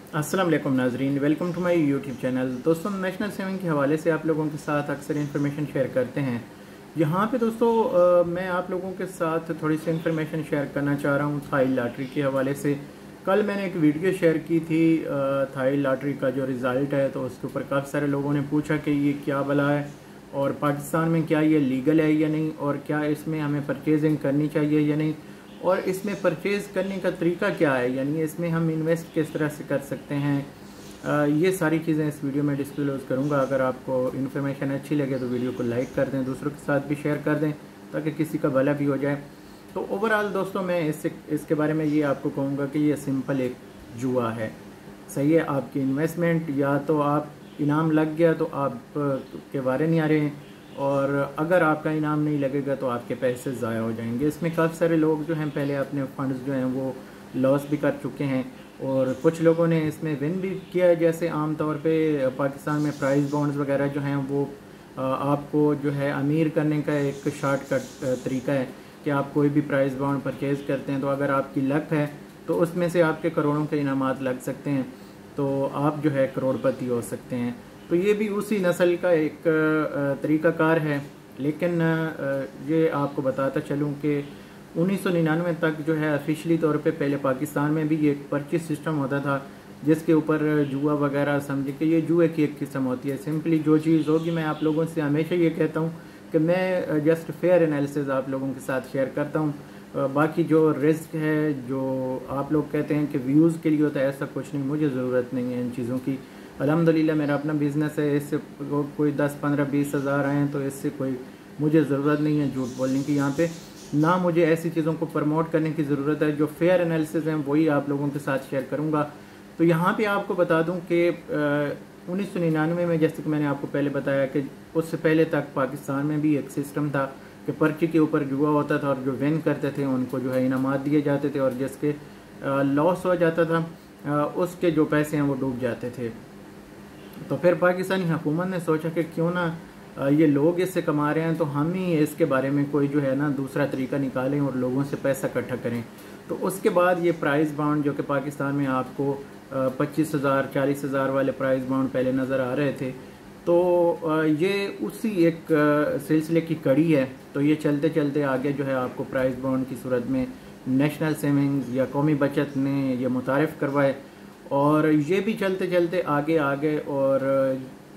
अस्सलाम वालेकुम नाजरीन, welcome to my YouTube channel. दोस्तों, नेशनल सेविंग के हवाले से आप लोगों के साथ अक्सर इन्फॉर्मेशन शेयर करते हैं। यहाँ पे दोस्तों मैं आप लोगों के साथ थोड़ी सी इन्फॉर्मेशन शेयर करना चाह रहा हूँ थाई लॉटरी के हवाले से। कल मैंने एक वीडियो शेयर की थी थाई लॉटरी का जो रिज़ल्ट है, तो उसके ऊपर काफ़ी सारे लोगों ने पूछा कि ये क्या भला है और पाकिस्तान में क्या ये लीगल है या नहीं, और क्या इसमें हमें परचेजिंग करनी चाहिए या नहीं, और इसमें परचेज़ करने का तरीका क्या है, यानी इसमें हम इन्वेस्ट किस तरह से कर सकते हैं। ये सारी चीज़ें इस वीडियो में डिस्क्लोज करूँगा। अगर आपको इन्फॉर्मेशन अच्छी लगे तो वीडियो को लाइक कर दें, दूसरों के साथ भी शेयर कर दें ताकि किसी का भला भी हो जाए। तो ओवरऑल दोस्तों, मैं इसके बारे में ये आपको कहूँगा कि ये सिंपल एक जुआ है। सही है, आपकी इन्वेस्टमेंट या तो आप इनाम लग गया तो आप के बारे नहीं आ रहे हैं, और अगर आपका इनाम नहीं लगेगा तो आपके पैसे ज़ाया हो जाएंगे। इसमें काफ़ी सारे लोग जो हैं पहले अपने फंड्स जो हैं वो लॉस भी कर चुके हैं, और कुछ लोगों ने इसमें विन भी किया है। जैसे आम तौर पे पाकिस्तान में प्राइस बॉन्ड्स वगैरह जो हैं वो आपको जो है अमीर करने का एक शॉर्टकट तरीका है कि आप कोई भी प्राइस बॉन्ड परचेज़ करते हैं तो अगर आपकी लक है तो उसमें से आपके करोड़ों के इनामात लग सकते हैं, तो आप जो है करोड़पति हो सकते हैं। तो ये भी उसी नस्ल का एक तरीक़ाकार है। लेकिन ये आपको बताता चलूँ कि 1999 तक जो है ऑफिशियली तौर पे पहले पाकिस्तान में भी ये एक परचेज सिस्टम होता था जिसके ऊपर जुआ वगैरह समझे कि ये जुए की एक किस्म होती है। सिंपली जो चीज़ होगी, मैं आप लोगों से हमेशा ये कहता हूँ कि मैं जस्ट फेयर एनालिसिस आप लोगों के साथ शेयर करता हूँ। बाकी जो रिस्क है, जो आप लोग कहते हैं कि व्यूज़ के लिए होता है, ऐसा कुछ नहीं। मुझे ज़रूरत नहीं है इन चीज़ों की। अल्हम्दुलिल्लाह मेरा अपना बिज़नेस है, इससे कोई 10, 15, 20 हज़ार आए हैं तो इससे कोई मुझे ज़रूरत नहीं है झूठ बोलने की। यहाँ पे ना मुझे ऐसी चीज़ों को प्रमोट करने की ज़रूरत है। जो फेयर एनालिसिस हैं वही आप लोगों के साथ शेयर करूँगा। तो यहाँ पे आपको बता दूँ कि 1999 में, जैसे कि मैंने आपको पहले बताया कि उससे पहले तक पाकिस्तान में भी एक सिस्टम था कि पर्ची के ऊपर जुआ होता था और जो विन करते थे उनको जो है इनामात दिए जाते थे, और जिसके लॉस हो जाता था उसके जो पैसे हैं वो डूब जाते थे। तो फिर पाकिस्तानी हुकूमत ने सोचा कि क्यों ना ये लोग इससे कमा रहे हैं तो हम ही इसके बारे में कोई जो है ना दूसरा तरीका निकालें और लोगों से पैसा इकट्ठा करें। तो उसके बाद ये प्राइस बॉन्ड, जो कि पाकिस्तान में आपको 25,000, 40,000 वाले प्राइस बॉन्ड पहले नज़र आ रहे थे, तो ये उसी एक सिलसिले की कड़ी है। तो ये चलते चलते आगे जो है आपको प्राइस बॉन्ड की सूरत में नेशनल सेविंग्स या कौमी बचत ने ये मुतारिफ़ करवाए, और ये भी चलते चलते आगे आगे, और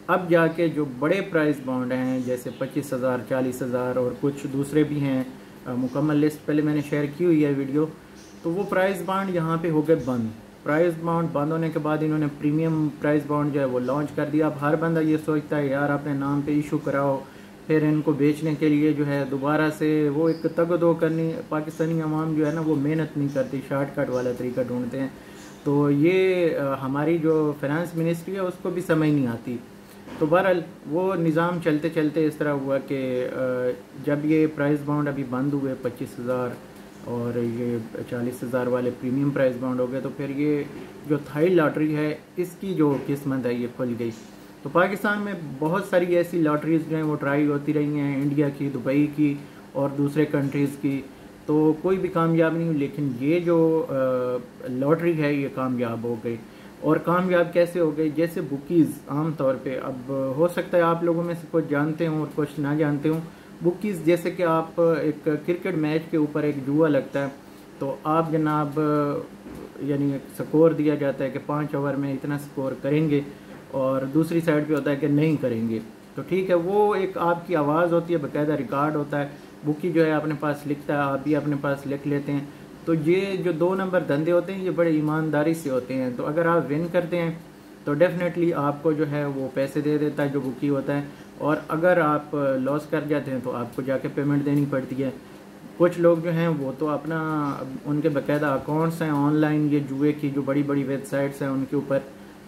अब जाके जो बड़े प्राइस बॉन्ड हैं जैसे 25,000, 40,000 और कुछ दूसरे भी हैं, मुकम्मल लिस्ट पहले मैंने शेयर की हुई है वीडियो। तो वो प्राइस बॉन्ड यहाँ पे हो गए बंद। प्राइस बॉन्ड बंद होने के बाद इन्होंने प्रीमियम प्राइस बॉन्ड जो है वो लॉन्च कर दिया। अब हर बंदा ये सोचता है यार अपने नाम पे इशू कराओ, फिर इनको बेचने के लिए जो है दोबारा से वो एक तगदो करनी। पाकिस्तानी अवाम जो है ना वो मेहनत नहीं करती, शॉर्टकट वाला तरीका ढूंढते हैं। तो ये हमारी जो फाइनेंस मिनिस्ट्री है उसको भी समझ नहीं आती। तो बहरहाल वो निज़ाम चलते चलते इस तरह हुआ कि जब ये प्राइस बॉन्ड अभी बंद हुए 25,000 और ये 40,000 वाले प्रीमियम प्राइस बॉन्ड हो गए, तो फिर ये जो थाई लॉटरी है इसकी जो किस्मत है ये खुल गई। तो पाकिस्तान में बहुत सारी ऐसी लॉटरीज़ जो हैं वो ट्राई होती रही हैं, इंडिया की, दुबई की और दूसरे कंट्रीज़ की, तो कोई भी कामयाब नहीं हुई। लेकिन ये जो लॉटरी है ये कामयाब हो गई। और कामयाब कैसे हो गई? जैसे बुकीज़ आम तौर पे, अब हो सकता है आप लोगों में से कुछ जानते हों और कुछ ना जानते हों। बुकीज़ जैसे कि आप एक क्रिकेट मैच के ऊपर एक जुआ लगता है, तो आप जनाब यानी एक स्कोर दिया जाता है कि 5 ओवर में इतना स्कोर करेंगे, और दूसरी साइड पे होता है कि नहीं करेंगे। तो ठीक है, वो एक आपकी आवाज़ होती है, बाकायदा रिकॉर्ड होता है, बुकी जो है अपने पास लिखता है, आप भी अपने पास लिख लेते हैं। तो ये जो 2 नंबर धंधे होते हैं ये बड़े ईमानदारी से होते हैं। तो अगर आप विन करते हैं तो डेफिनेटली आपको जो है वो पैसे दे देता है जो बुकी होता है, और अगर आप लॉस कर जाते हैं तो आपको जाके पेमेंट देनी पड़ती है। कुछ लोग जो हैं वो तो अपना, उनके बाकायदा अकाउंट्स हैं ऑनलाइन ये जुए की जो बड़ी बड़ी वेबसाइट्स हैं उनके ऊपर।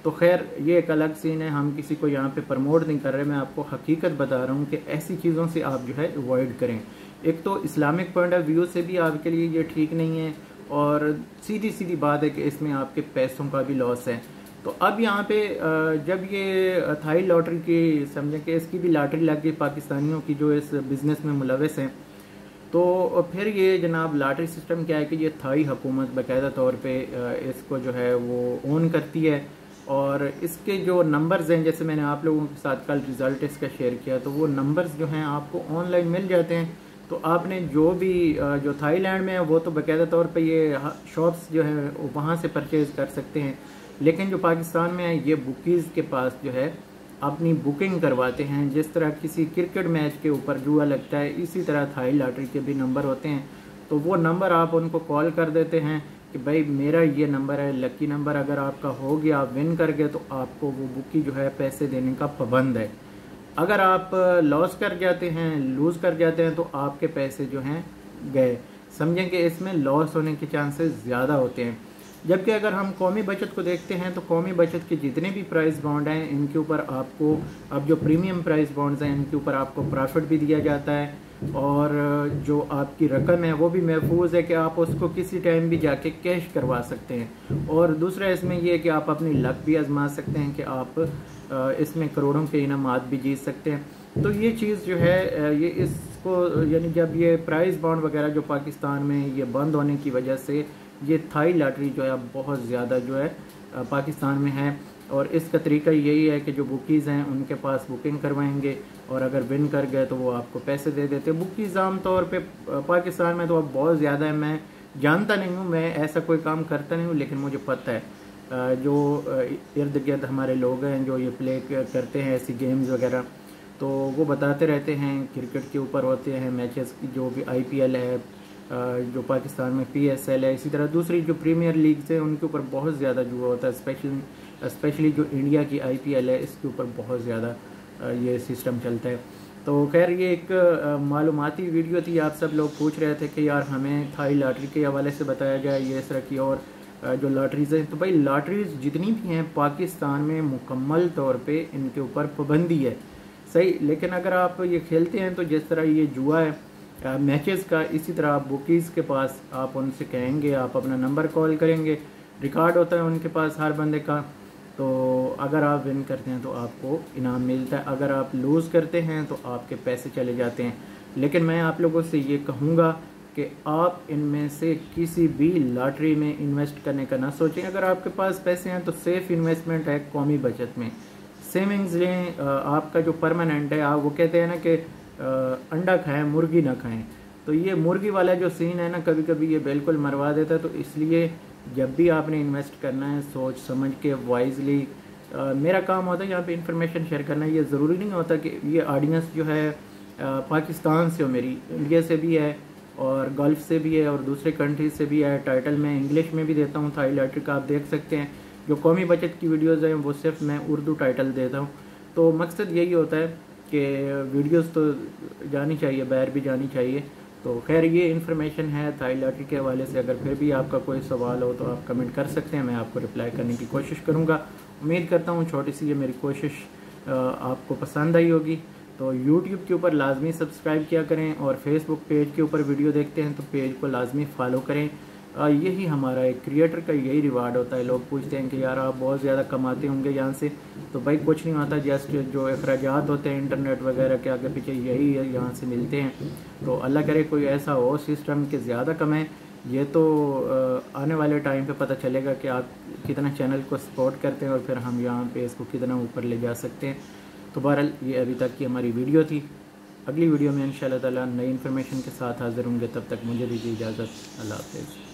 तो खैर ये एक अलग सीन है, हम किसी को यहाँ पे प्रमोट नहीं कर रहे, मैं आपको हकीकत बता रहा हूँ कि ऐसी चीज़ों से आप जो है अवॉइड करें। एक तो इस्लामिक पॉइंट ऑफ व्यू से भी आपके लिए ये ठीक नहीं है, और सीधी सीधी बात है कि इसमें आपके पैसों का भी लॉस है। तो अब यहाँ पे जब ये थाई लॉटरी की समझें कि इसकी भी लॉटरी लग गई पाकिस्तानियों की जो इस बिज़नेस में मुलविस हैं, तो फिर ये जनाब लॉटरी सिस्टम क्या है कि ये थाई हुकूमत बाकायदा तौर पे इसको जो है वो ओन करती है, और इसके जो नंबर्स हैं, जैसे मैंने आप लोगों के साथ कल रिज़ल्ट इसका शेयर किया, तो वो नंबर्स जो हैं आपको ऑनलाइन मिल जाते हैं। तो आपने जो भी जो थाईलैंड में है वो तो बाकायदा तौर पे ये शॉप्स जो है वहाँ से परचेज़ कर सकते हैं, लेकिन जो पाकिस्तान में है ये बुकीज़ के पास जो है अपनी बुकिंग करवाते हैं। जिस तरह किसी क्रिकेट मैच के ऊपर जुआ लगता है, इसी तरह थाई लॉटरी के भी नंबर होते हैं। तो वो नंबर आप उनको कॉल कर देते हैं कि भाई मेरा ये नंबर है, लकी नंबर अगर आपका हो गया, आप विन कर गए, तो आपको वो बुकी जो है पैसे देने का पाबंद है। अगर आप लॉस कर जाते हैं, लूज़ कर जाते हैं, तो आपके पैसे जो हैं गए। समझें कि इसमें लॉस होने के चांसेस ज़्यादा होते हैं। जबकि अगर हम कौमी बचत को देखते हैं तो कौमी बचत के जितने भी प्राइस बॉन्ड हैं इनके ऊपर आपको, अब जो प्रीमियम प्राइस बॉन्ड्स हैं इनके ऊपर आपको प्रॉफिट भी दिया जाता है, और जो आपकी रकम है वो भी महफूज है कि आप उसको किसी टाइम भी जाके कैश करवा सकते हैं। और दूसरा इसमें यह है कि आप अपनी लक भी आजमा सकते हैं कि आप इसमें करोड़ों के इनामात भी जीत सकते हैं। तो ये चीज़ जो है ये इसको, यानी जब ये प्राइस बॉन्ड वगैरह जो पाकिस्तान में ये बंद होने की वजह से ये थाई लॉटरी जो है बहुत ज़्यादा जो है पाकिस्तान में है, और इसका तरीका यही है कि जो बुकीज़ हैं उनके पास बुकिंग करवाएंगे, और अगर विन कर गए तो वो आपको पैसे दे देते हैं। बुकीज़ आम तौर पे पाकिस्तान में तो अब बहुत ज़्यादा है, मैं जानता नहीं हूँ, मैं ऐसा कोई काम करता नहीं हूँ, लेकिन मुझे पता है जो इर्द गिर्द हमारे लोग हैं जो ये प्ले करते हैं ऐसी गेम्स वगैरह, तो वो बताते रहते हैं। क्रिकेट के ऊपर होते हैं मैचेस, जो भी IPL है, जो पाकिस्तान में PSL है, इसी तरह दूसरी जो प्रीमियर लीग्स हैं उनके ऊपर बहुत ज़्यादा जुआ होता है। स्पेशली जो इंडिया की IPL है इसके ऊपर बहुत ज़्यादा ये सिस्टम चलता है। तो खैर ये एक मालूमाती वीडियो थी। आप सब लोग पूछ रहे थे कि यार हमें थाई लॉटरी के हवाले से बताया जाए ये इस तरह की और जो लॉटरीज़ हैं। तो भाई लॉटरीज़ जितनी भी हैं पाकिस्तान में मुकम्मल तौर पे इनके ऊपर पाबंदी है, सही। लेकिन अगर आप ये खेलते हैं तो जिस तरह ये जुआ है मैचेस का, इसी तरह आप बुकीज़ के पास आप उनसे कहेंगे, आप अपना नंबर कॉल करेंगे, रिकॉर्ड होता है उनके पास हर बंदे का। तो अगर आप विन करते हैं तो आपको इनाम मिलता है, अगर आप लूज़ करते हैं तो आपके पैसे चले जाते हैं। लेकिन मैं आप लोगों से ये कहूँगा कि आप इनमें से किसी भी लॉटरी में इन्वेस्ट करने का ना सोचें। अगर आपके पास पैसे हैं तो सेफ़ इन्वेस्टमेंट है कौमी बचत में, सेविंग्स लें। आपका जो परमानेंट है, आप वो कहते हैं ना कि अंडा खाएं मुर्गी ना खाएं, तो ये मुर्गी वाला जो सीन है ना कभी कभी ये बिल्कुल मरवा देता है। तो इसलिए जब भी आपने इन्वेस्ट करना है सोच समझ के वाइजली। मेरा काम होता है यहाँ पे इंफॉर्मेशन शेयर करना। ये ज़रूरी नहीं होता कि ये ऑडियंस जो है पाकिस्तान से हो, मेरी इंडिया से भी है और गल्फ़ से भी है और दूसरे कंट्रीज से भी है। टाइटल मैं इंग्लिश में भी देता हूँ थाई लॉटरी का, आप देख सकते हैं। जो कौमी बचत की वीडियोज़ हैं वो सिर्फ मैं उर्दू टाइटल देता हूँ। तो मकसद यही होता है कि वीडियोस तो जानी चाहिए, बाहर भी जानी चाहिए। तो खैर ये इन्फॉर्मेशन है थाई लॉटरी के हवाले से। अगर फिर भी आपका कोई सवाल हो तो आप कमेंट कर सकते हैं, मैं आपको रिप्लाई करने की कोशिश करूँगा। उम्मीद करता हूँ छोटी सी ये मेरी कोशिश आपको पसंद आई होगी। तो YouTube के ऊपर लाजमी सब्सक्राइब किया करें, और फेसबुक पेज के ऊपर वीडियो देखते हैं तो पेज को लाजमी फॉलो करें। यही हमारा एक क्रिएटर का यही रिवार्ड होता है। लोग पूछते हैं कि यार आप बहुत ज़्यादा कमाते होंगे यहाँ से, तो भाई कुछ नहीं होता, जस्ट जो अखराजात होते हैं इंटरनेट वगैरह के आगे पीछे यही है, यहाँ से मिलते हैं। तो अल्लाह करे कोई ऐसा हो सिस्टम के ज़्यादा कमाएं। ये तो आने वाले टाइम पे पता चलेगा कि आप कितना चैनल को सपोर्ट करते हैं और फिर हम यहाँ पे इसको कितना ऊपर ले जा सकते हैं। तो बहरहाल ये अभी तक की हमारी वीडियो थी। अगली वीडियो में इंशाअल्लाह ताला नई इन्फॉर्मेशन के साथ हाज़िर होंगे। तब तक मुझे दीजिए इजाज़त। अल्लाह हाफ़िज़।